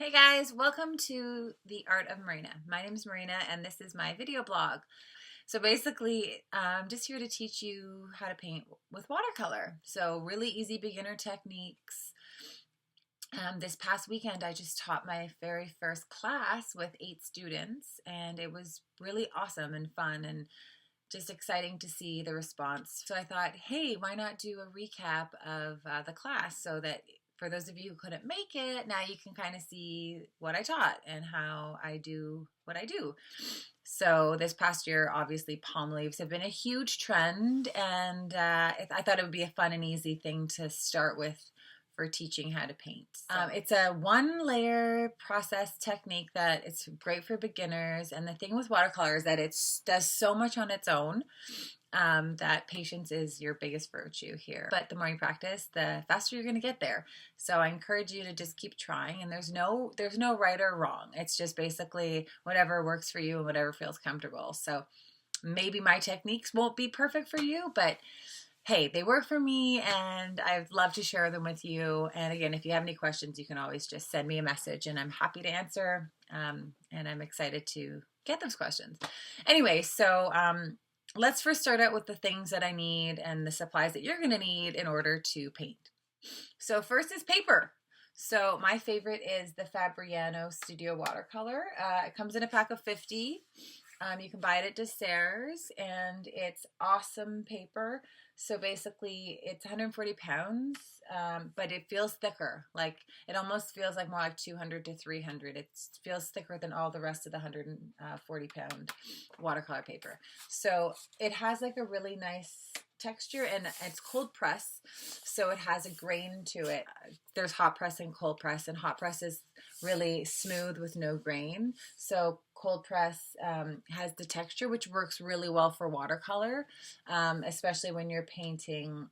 Hey guys, welcome to The Art of Marina. My name is Marina and this is my video blog. So basically, I'm just here to teach you how to paint with watercolor. So really easy beginner techniques. This past weekend, I just taught my very first class with 8 students and it was really awesome and fun and just exciting to see the response. So I thought, hey, why not do a recap of the class so that for those of you who couldn't make it, now you can kind of see what I taught and how I do what I do. So this past year, obviously, palm leaves have been a huge trend, and I thought it would be a fun and easy thing to start with for teaching how to paint. It's a one-layer process technique that it's great for beginners, and the thing with watercolor is that it does so much on its own that patience is your biggest virtue here. But the more you practice, the faster you're going to get there. So I encourage you to just keep trying, and there's no right or wrong. It's just basically whatever works for you and whatever feels comfortable. So maybe my techniques won't be perfect for you, but hey, they work for me and I'd love to share them with you. And again, if you have any questions, you can always just send me a message and I'm happy to answer. And I'm excited to get those questions. Anyway, so let's first start out with the things that I need and the supplies that you're going to need in order to paint. So first is paper. So my favorite is the Fabriano Studio Watercolor. It comes in a pack of 50. You can buy it at Desserts, and it's awesome paper. So basically, it's 140 pounds, but it feels thicker. Like it almost feels like more like 200 to 300. It feels thicker than all the rest of the 140-pound watercolor paper. So it has like a really nice texture, and it's cold press, so it has a grain to it. There's hot press and cold press, and hot press is really smooth with no grain. So cold press has the texture, which works really well for watercolor, especially when you're painting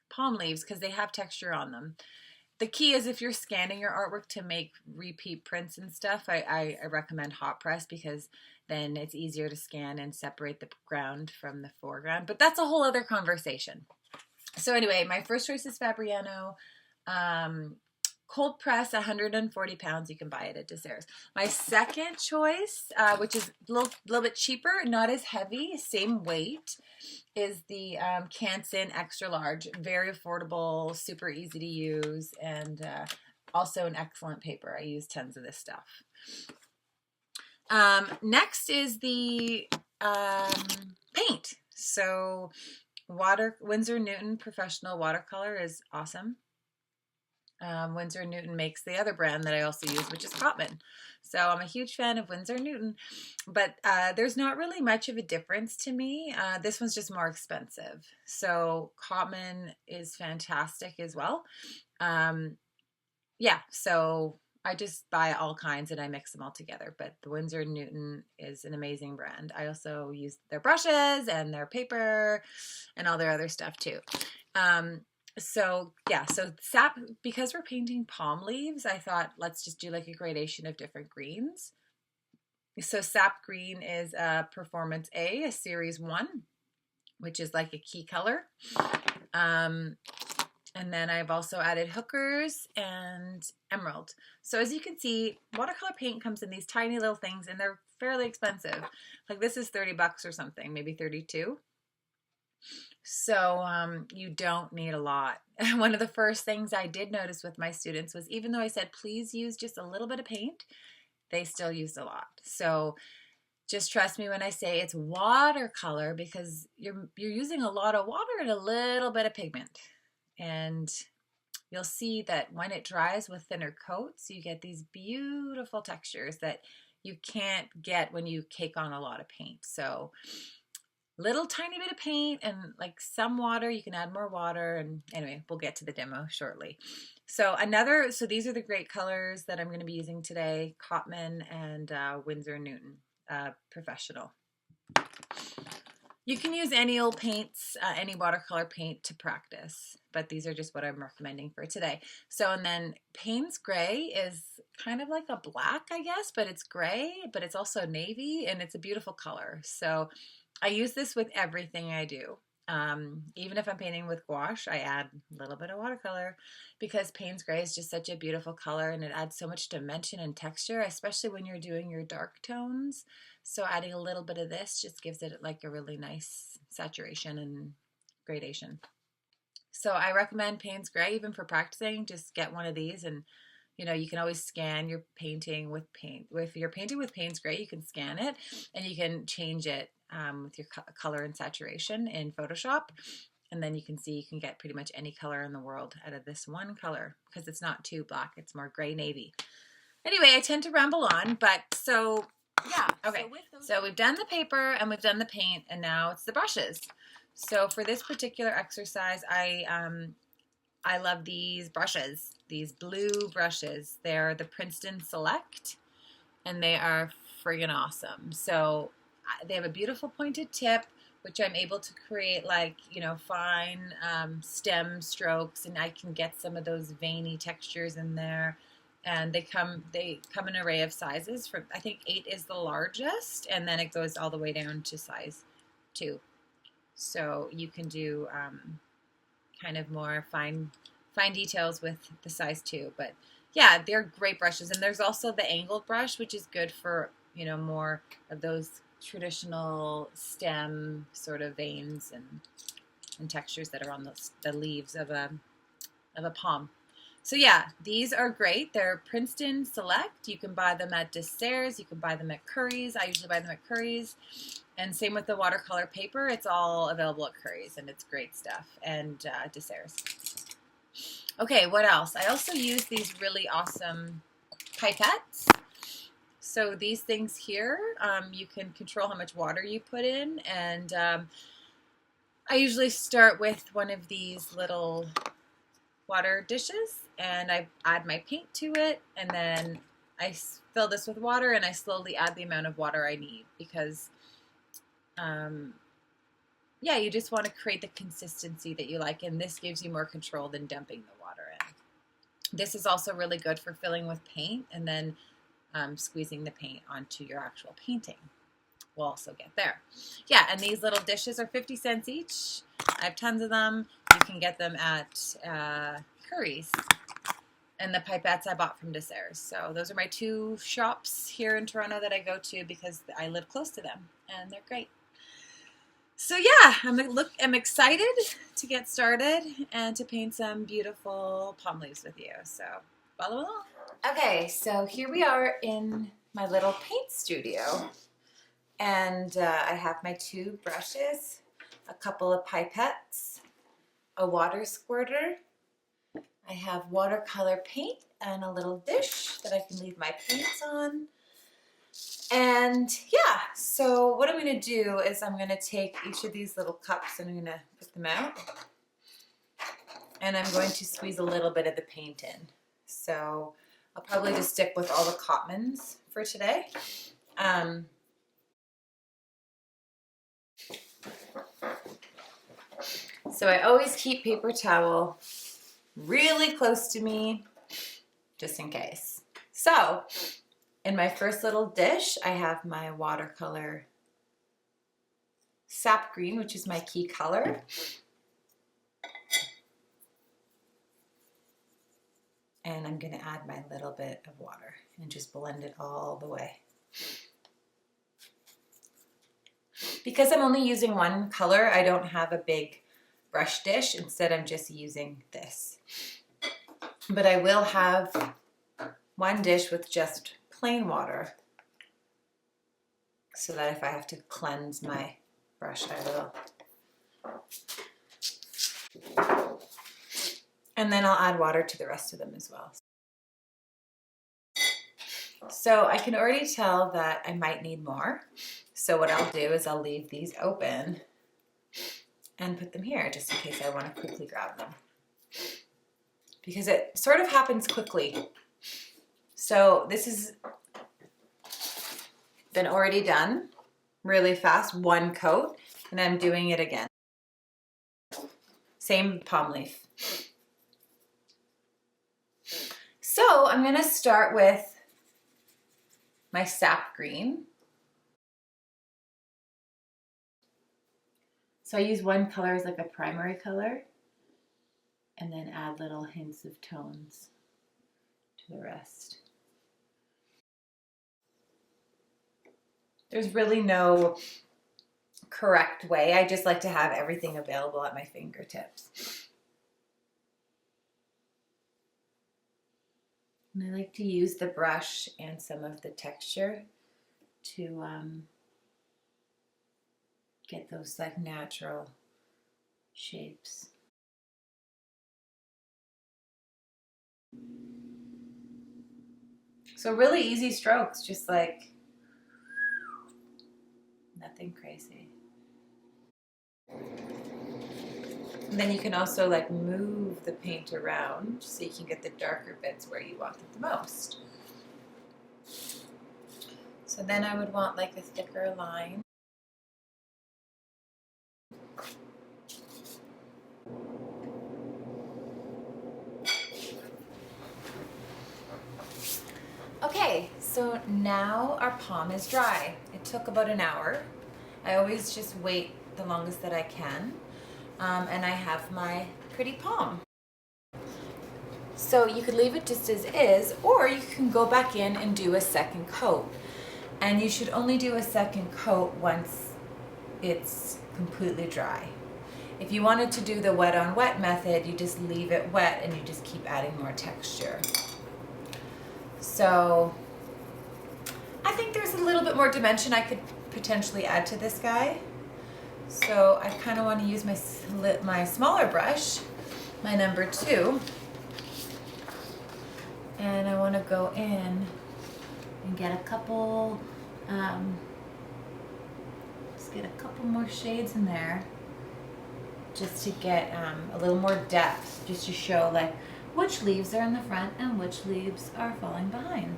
palm leaves because they have texture on them. The key is if you're scanning your artwork to make repeat prints and stuff, I recommend hot press because then it's easier to scan and separate the ground from the foreground. But that's a whole other conversation. So anyway, my first choice is Fabriano. Cold press, 140 pounds. You can buy it at Desserts. My second choice, which is a little bit cheaper, not as heavy, same weight, is the Canson Extra Large. Very affordable, super easy to use, and also an excellent paper. I use tons of this stuff. Next is the paint. So Winsor Newton Professional Watercolor is awesome. Winsor Newton makes the other brand that I also use, which is Cotman. So I'm a huge fan of Winsor Newton, but there's not really much of a difference to me. This one's just more expensive. So Cotman is fantastic as well. Yeah, so I just buy all kinds and I mix them all together, but the Winsor Newton is an amazing brand. I also use their brushes and their paper and all their other stuff too. So yeah, so sap, because we're painting palm leaves, I thought let's just do like a gradation of different greens. So sap green is Performance A, a series 1, which is like a key color. And then I've also added hookers and emerald. So as you can see, watercolor paint comes in these tiny little things and they're fairly expensive. Like this is 30 bucks or something, maybe 32. So you don't need a lot. One of the first things I did notice with my students was even though I said, please use just a little bit of paint, they still used a lot. So just trust me when I say it's watercolor because you're using a lot of water and a little bit of pigment. And you'll see that when it dries with thinner coats, you get these beautiful textures that you can't get when you cake on a lot of paint. So little tiny bit of paint and like some water, you can add more water, and anyway, we'll get to the demo shortly. So these are the great colors that I'm going to be using today, Cotman and Winsor Newton Professional. You can use any old paints, any watercolor paint to practice, but these are just what I'm recommending for today. So, and then Payne's Gray is kind of like a black, I guess, but it's gray, but it's also navy, and it's a beautiful color. So I use this with everything I do. Even if I'm painting with gouache, I add a little bit of watercolor because Payne's Gray is just such a beautiful color and it adds so much dimension and texture, especially when you're doing your dark tones. So adding a little bit of this just gives it like a really nice saturation and gradation. So I recommend Payne's Gray even for practicing. Just get one of these, and you can always scan your painting with paint. If you're painting with Payne's Gray, you can scan it and you can change it with your color and saturation in Photoshop. And then you can see you can get pretty much any color in the world out of this one color because it's not too black. It's more gray navy. Anyway, I tend to ramble on, but so yeah. Okay, so we've done the paper and we've done the paint, and now it's the brushes. So for this particular exercise, I love these brushes, these blue brushes. They're the Princeton Select, and they are friggin' awesome. So they have a beautiful pointed tip, which I'm able to create like, fine stem strokes, and I can get some of those veiny textures in there. And they come in an array of sizes. From I think 8 is the largest, and then it goes all the way down to size 2. So you can do kind of more fine details with the size 2. But yeah, they're great brushes. And there's also the angled brush, which is good for more of those traditional stem sort of veins and textures that are on the leaves of a palm. So yeah, these are great. They're Princeton Select. You can buy them at Desserts. You can buy them at Curry's. I usually buy them at Curry's. And same with the watercolor paper. It's all available at Curry's, and it's great stuff. And Desserts. Okay, what else? I also use these really awesome pipettes. So these things here, you can control how much water you put in. And I usually start with one of these little water dishes, and I add my paint to it, and then I fill this with water, and I slowly add the amount of water I need because yeah, you just want to create the consistency that you like, and this gives you more control than dumping the water in. This is also really good for filling with paint and then squeezing the paint onto your actual painting. We'll also get there. Yeah, and these little dishes are 50 cents each. I have tons of them. You can get them at Curry's. And the pipettes I bought from Desserts. So those are my 2 shops here in Toronto that I go to because I live close to them, and they're great. So yeah, I'm excited to get started and to paint some beautiful palm leaves with you. So follow along. Okay, so here we are in my little paint studio. And I have my 2 brushes, a couple of pipettes, a water squirter. I have watercolor paint and a little dish that I can leave my paints on. And yeah, so what I'm going to do is I'm going to take each of these little cups and I'm going to put them out. And I'm going to squeeze a little bit of the paint in. So I'll probably just stick with all the Cotmans for today. So I always keep paper towel really close to me, just in case. So in my first little dish, I have my watercolor sap green, which is my key color. And I'm going to add my little bit of water and just blend it all the way. Because I'm only using one color, I don't have a big brush dish. Instead, I'm just using this. But I will have one dish with just plain water so that if I have to cleanse my brush, I will. And then I'll add water to the rest of them as well. So I can already tell that I might need more. So what I'll do is I'll leave these open and put them here just in case I want to quickly grab them. Because it sort of happens quickly. So this has been already done really fast, one coat, and I'm doing it again. Same palm leaf. So I'm going to start with my sap green. So I use one color as like a primary color and then add little hints of tones to the rest. There's really no correct way. I just like to have everything available at my fingertips. And I like to use the brush and some of the texture to get those like natural shapes. So really easy strokes, just like nothing crazy. And then you can also like move the paint around so you can get the darker bits where you want it the most. So then I would want like a thicker line. Okay, so now our palm is dry. It took about an hour. I always just wait the longest that I can. And I have my pretty palm. So you could leave it just as is, or you can go back in and do a second coat. And you should only do a second coat once it's completely dry. If you wanted to do the wet on wet method, you just leave it wet and you just keep adding more texture. So I think there's a little bit more dimension I could potentially add to this guy. So I kind of want to use my smaller brush, my number 2, and I want to go in and get a couple, just get a couple more shades in there, just to get a little more depth, just to show like which leaves are in the front and which leaves are falling behind.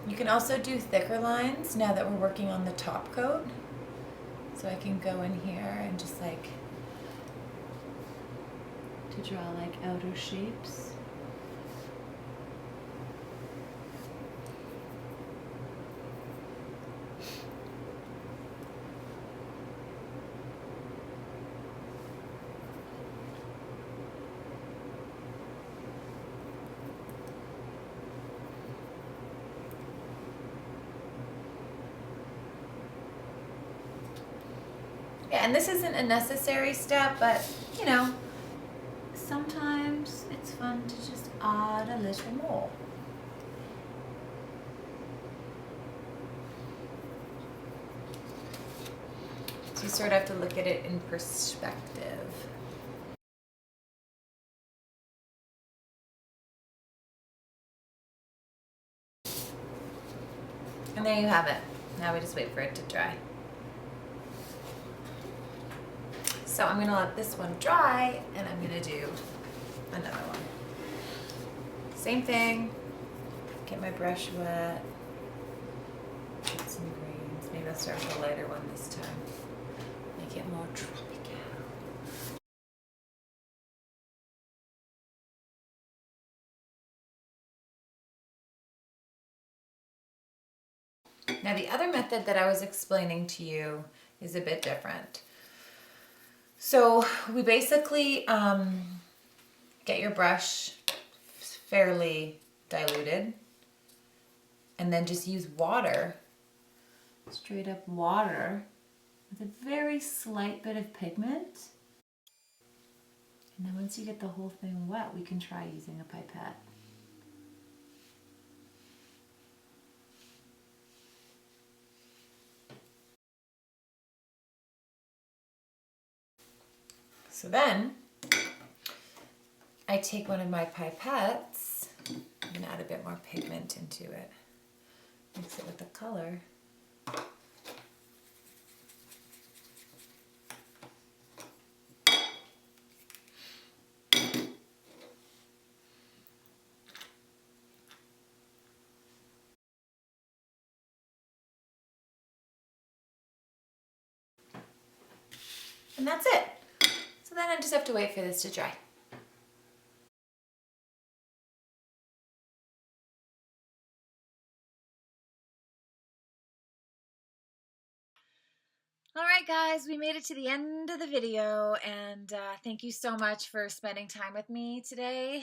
You can also do thicker lines now that we're working on the top coat. So I can go in here and just like to draw like outer shapes. Yeah, and this isn't a necessary step, but you know, sometimes it's fun to just add a little more. So you sort of have to look at it in perspective. And there you have it. Now we just wait for it to dry. So I'm going to let this one dry, and I'm going to do another one. Same thing. Get my brush wet. Get some greens. Maybe I'll start with a lighter one this time. Make it more tropical. Now the other method that I was explaining to you is a bit different. So we basically get your brush fairly diluted and then just use water, straight up water, with a very slight bit of pigment. And then once you get the whole thing wet, we can try using a pipette. So then I take one of my pipettes, I'm going to add a bit more pigment into it, mix it with the color. And that's it. So then I just have to wait for this to dry. All right, guys, we made it to the end of the video, and thank you so much for spending time with me today.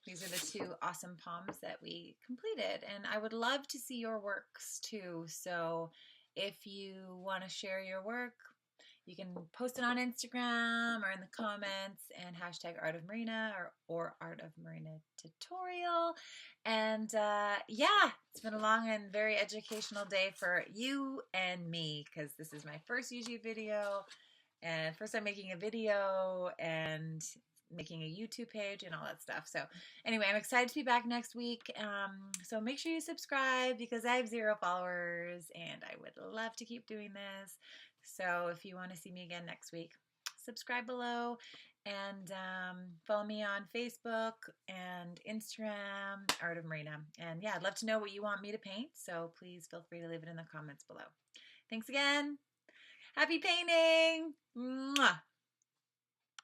These are the two awesome palms that we completed, and I would love to see your works too. So if you want to share your work, you can post it on Instagram or in the comments and hashtag Art of Marina or Art of Marina tutorial. And yeah, it's been a long and very educational day for you and me, because this is my first YouTube video and first time making a video and making a YouTube page and all that stuff. So anyway, I'm excited to be back next week. So make sure you subscribe, because I have 0 followers and I would love to keep doing this. So if you want to see me again next week, subscribe below, and follow me on Facebook and Instagram, Art of Marina. And yeah, I'd love to know what you want me to paint, so please feel free to leave it in the comments below. Thanks again. Happy painting! Mwah!